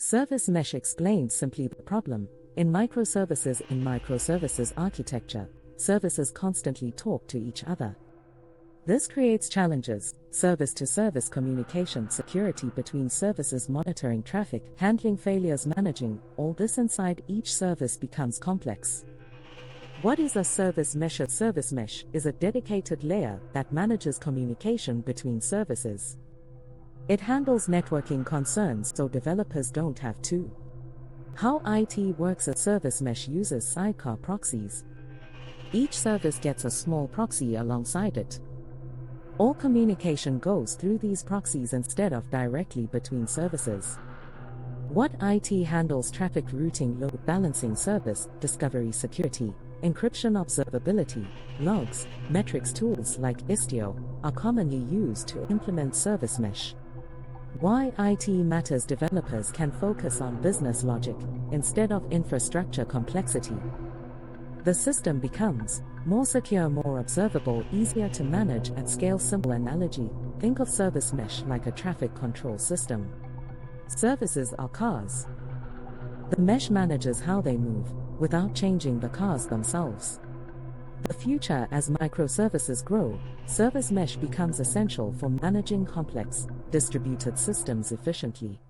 Service mesh explains simply the problem. In microservices architecture, services constantly talk to each other. This creates challenges: service-to-service communication, security between services, monitoring traffic, handling failures, managing all this inside each service becomes complex. What is a service mesh? A service mesh is a dedicated layer that manages communication between services. It handles networking concerns so developers don't have to. How IT works: a service mesh uses sidecar proxies. Each service gets a small proxy alongside it. All communication goes through these proxies instead of directly between services. What IT handles: traffic routing, load balancing, service discovery, security, encryption, observability, logs, metrics. Tools like Istio are commonly used to implement service mesh. Why IT matters: developers can focus on business logic instead of infrastructure complexity. The system becomes more secure, more observable, easier to manage and scale. Simple analogy: think of service mesh like a traffic control system. Services are cars. The mesh manages how they move without changing the cars themselves. The future: as microservices grow, service mesh becomes essential for managing complex, distributed systems efficiently.